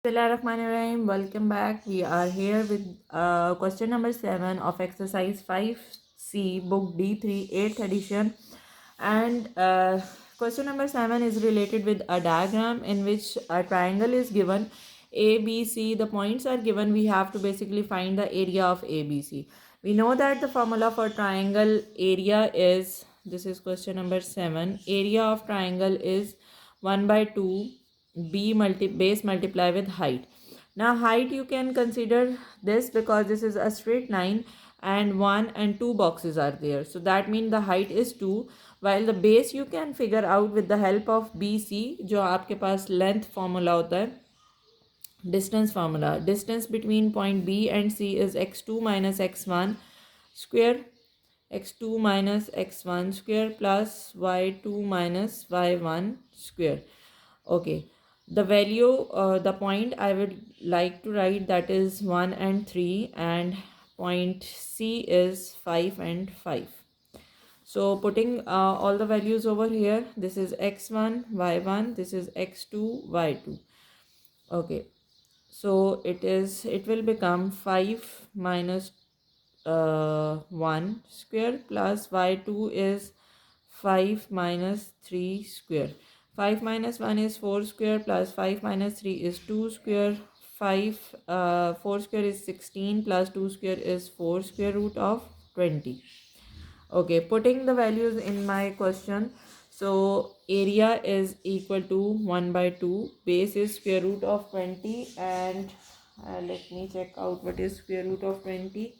Bismillahirrahmanirrahim. Welcome back. We are here with question number 7 of exercise 5C, book D3, 8th edition. And question number 7 is related with a diagram in which a triangle is given. A, B, C, the points are given. We have to basically find the area of A, B, C. We know that the formula for triangle area is, this is question number 7. Area of triangle is 1 by 2 base multiply with height. Now height you can consider this because this is a straight line and 1 and 2 boxes are there. So that means the height is 2, while the base you can figure out with the help of BC जो आपके पास length formula होता है, distance formula. Distance between point B and C is x2 minus x1 square, x2 minus x1 square plus y2 minus y1 square. Okay, the value, the point I would like to write, that is 1 and 3, and point C is 5 and 5. So putting all the values over here, this is x1 y1, this is x2 y2. Okay, so it will become 5 minus 1 square plus y2 is 5 minus 3 square. 5 minus 1 is 4 square plus 5 minus 3 is 2 square. 4 square is 16 plus 2 square is 4 square root of 20. Okay, putting the values in my question. So area is equal to 1 by 2. Base is square root of 20, and let me check out what is square root of 20.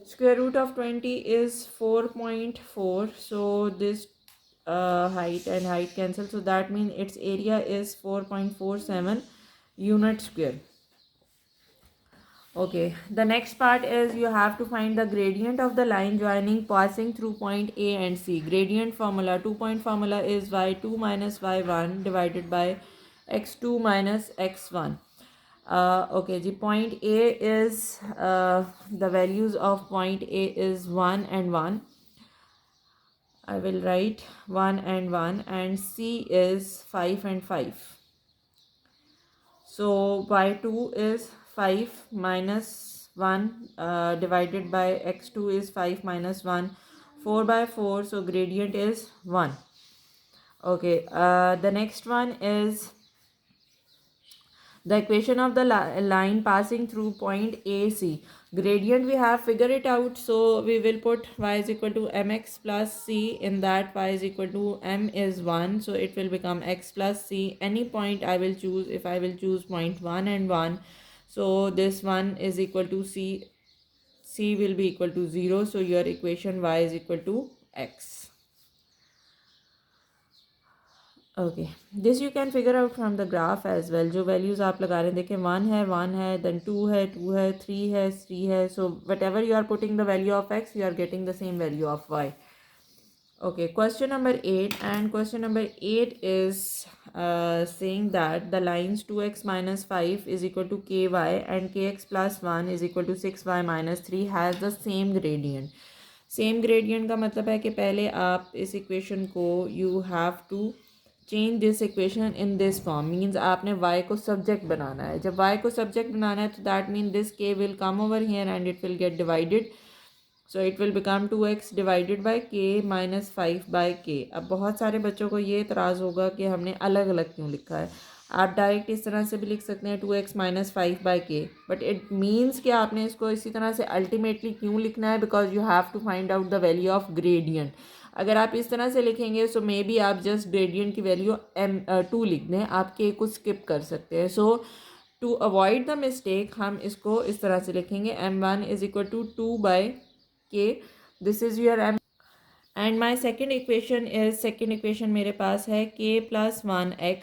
Square root of 20 is 4.4. So this height and height cancel. So that means its area is 4.47 unit square. Okay, the next part is you have to find the gradient of the line joining passing through point A and C. Gradient formula, 2-point formula is y2 minus y1 divided by x2 minus x1. Okay, the point A is, the values of point A is 1 and 1. I will write 1 and 1, and C is 5 and 5. So y2 is 5 minus 1 divided by x2 is 5 minus 1, 4 by 4, so gradient is 1. Okay, the next one is the equation of the line passing through point AC. Gradient we have figured it out, so we will put y is equal to mx plus c. In that y is equal to m is 1, so it will become x plus c. Any point I will choose. If I will choose point 1 and 1, so this 1 is equal to c, c will be equal to 0, so your equation y is equal to x. Okay, this you can figure out from the graph as well. जो values आप लगा रहे हैं, देखें 1 है then 2 है 3 है. So whatever you are putting the value of x, you are getting the same value of y. Okay, question number 8, and question number 8 is saying that the lines 2x minus 5 is equal to ky and kx plus 1 is equal to 6y minus 3 has the same gradient. Same gradient का मतलब है कि पहले आप इस equation को you have to change this equation in this form. Means आपने y को सब्जेक्ट बनाना है. जब y को सब्जेक्ट बनाना है तो that mean this k will come over here and it will get divided. So it will become 2x divided by k minus 5 by k. अब बहुत सारे बच्चों को ये एतराज़ होगा कि हमने अलग अलग क्यों लिखा है. आप डायरेक्ट इस तरह से भी लिख सकते हैं 2x माइनस 5 बाई के, बट इट मीन्स कि आपने इसको इसी तरह से अल्टीमेटली क्यों लिखना है, because you have to find out the value of gradient. अगर आप इस तरह से लिखेंगे सो मे बी आप जस्ट ग्रेडियंट की वैल्यू m2 लिख दें, आप के को स्किप कर सकते हैं. So to avoid the mistake हम इसको इस तरह से लिखेंगे m1 is equal to 2 by k. This is your m. And my second equation मेरे पास है k plus 1x,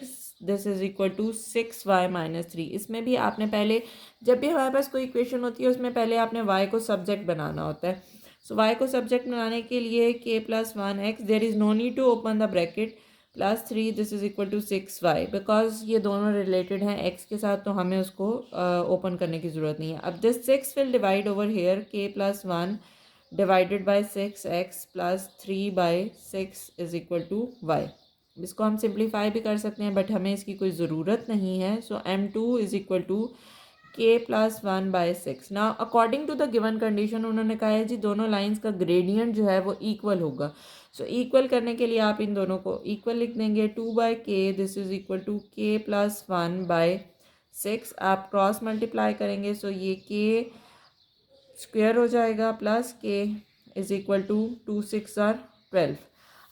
this is equal to 6y minus 3. इसमें भी आपने पहले, जब भी हमारे पास कोई इक्वेशन होती है उसमें पहले आपने y को सब्जेक्ट बनाना होता है. सो y को सब्जेक्ट बनाने के लिए k plus 1x, there is no need to open the bracket, plus 3 this is equal to 6y. Because ये दोनों रिलेटेड हैं x के साथ, तो हमें उसको ओपन करने की ज़रूरत नहीं है. अब this 6 will divide over here, k plus 1 divided by 6x plus 3 by 6 is equal to y. इसको हम सिंप्लीफाई भी कर सकते हैं बट हमें इसकी कोई ज़रूरत नहीं है. So m2 is equal to k plus 1/6. ना according to the given condition उन्होंने कहा है जी दोनों लाइंस का ग्रेडियंट जो है वो इक्वल होगा. सो इक्वल करने के लिए आप इन दोनों को इक्वल लिख देंगे. 2/k this is equal to k plus 1/6. आप क्रॉस मल्टीप्लाई करेंगे सो ये k स्क्वेयर हो जाएगा plus k is equal to 2 6 12.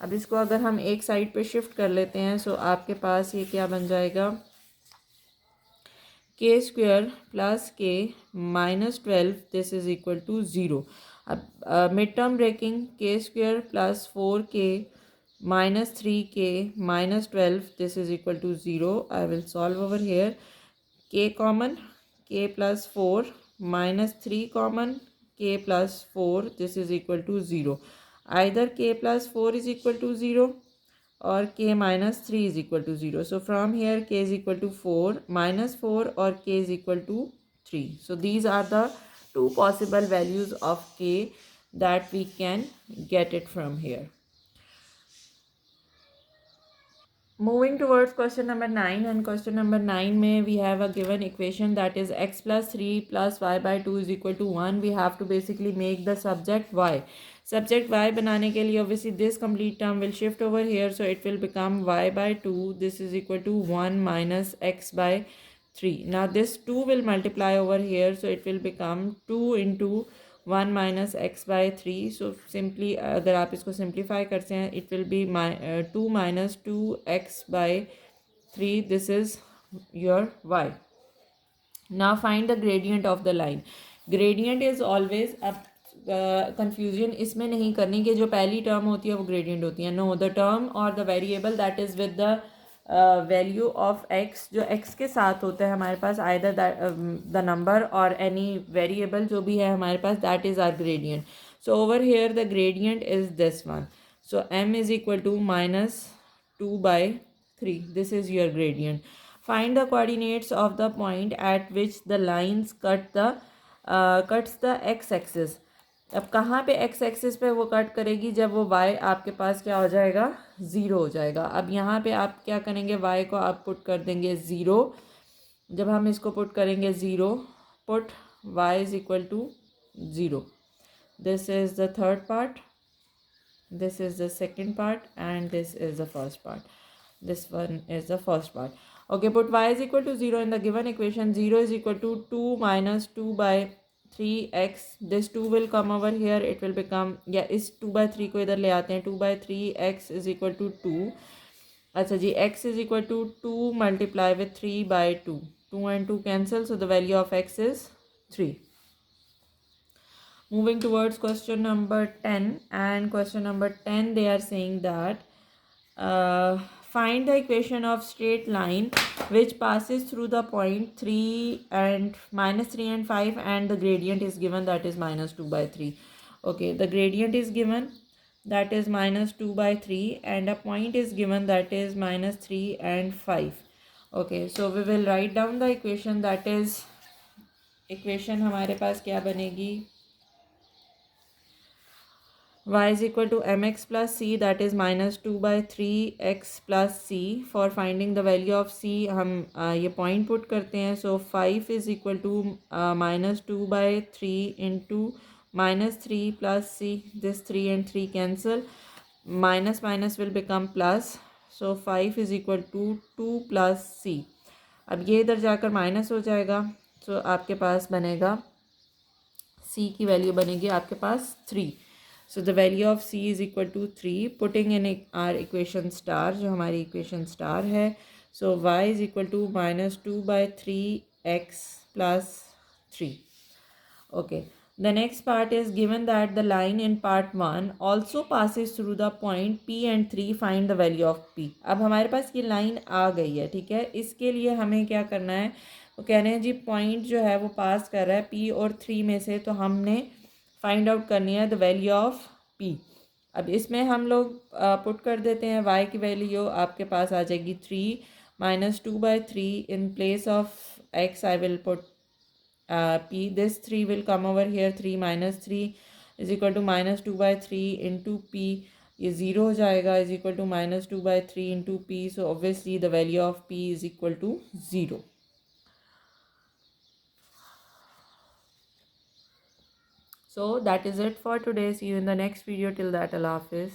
अब इसको अगर हम एक साइड पे शिफ्ट कर लेते हैं सो आपके पास ये क्या बन जाएगा, k square plus k minus 12 this is equal to 0. अब mid term breaking, k square plus 4k minus 3k minus 12 this is equal to 0. I will solve over here. k common, k plus 4 minus 3 common, k plus 4 this is equal to 0. Either k plus 4 is equal to 0 और k minus 3 is equal to 0. So from here k is equal to 4 minus 4 or k is equal to 3. So these are the two possible values of k that we can get it from here. Moving towards question number 9, and question number 9 में we have a given equation that is x plus 3 plus y by 2 is equal to 1. We have to basically make the subject y. Subject y बनाने के लिए obviously this complete term will shift over here, so it will become y by 2. This is equal to 1 minus x by 3. Now this 2 will multiply over here, so it will become 2 into 1 minus x by 3. So simply अगर आप इसको simplify करते हैं it will be 2 minus 2x by 3. This is your y. Now find the gradient of the line. Gradient is always, अब confusion इसमें नहीं करनी कि जो पहली टर्म होती है वो ग्रेडियंट होती है. नो, द टर्म और the variable that is with the value of x, जो x के साथ होता है हमारे पास आइदर द नंबर और एनी वेरिएबल जो भी है हमारे पास, that is our gradient. So over here the gradient is this one. So m is equal to minus 2/3. This is your gradient. Find the coordinates of the point at which the lines cuts the x axis. अब कहाँ पे x axis पे वो cut करेगी, जब वो y आपके पास क्या हो जाएगा, 0 हो जाएगा. अब यहाँ पे आप क्या करेंगे, y को आप पुट कर देंगे 0. जब हम इसको पुट करेंगे 0, put y is equal to 0. This is the third part, this is the second part and this is the first part. This one is the first part. Okay, put y is equal to 0 in the given equation. 0 is equal to 2 minus 2/3x. This 2 will come over here. It will become, इस 2/3 को इधर ले आते हैं. 2/3x is equal to 2. अच्छा जी, x is equal to 2 multiply with 3/2. 2 and 2 cancel, so the value of x is 3. Moving towards question number 10, and question number 10 they are saying that find the equation of straight line which passes through the point 3 and minus 3 and 5, and the gradient is given, that is minus 2/3. Okay, the gradient is given, that is minus 2/3, and a point is given, that is minus 3 and 5. Okay, so we will write down the equation, that is equation हमारे पास क्या बनेगी, y is equal to mx plus c, that is minus 2/3x plus c. For finding the value of c हम ये point put करते हैं. So 5 is equal to minus 2/3 into minus 3 plus c. This 3 and 3 cancel. Minus minus will become plus. So 5 is equal to 2 plus c. अब ये इधर जाकर minus हो जाएगा. So आपके पास बनेगा c की वैल्यू बनेगी आपके पास 3. So the value of c is equal to 3. Putting in our equation star, जो हमारी equation star है. So y is equal to minus 2/3x plus 3. Okay. The next part is given that the line in part 1 also passes through the point P and 3. Find the value of P. अब हमारे पास ये line आ गई है, ठीक है. इसके लिए हमें क्या करना है, वो कह रहे हैं जी पॉइंट जो है वो पास कर रहा है P और 3 में से, तो हमने फाइंड आउट करनी है द वैल्यू ऑफ P. अब इसमें हम लोग पुट कर देते हैं y की वैल्यू आपके पास आ जाएगी 3 minus 2/3. in place of x I will put p. This 3 will come over here. 3 minus 3 is equal to minus 2/3 into p. ये ज़ीरो हो जाएगा, is equal to -2/3 into p. So obviously the value of p is equal to zero. So that is it for today. See you in the next video. Till that, Allah Hafiz.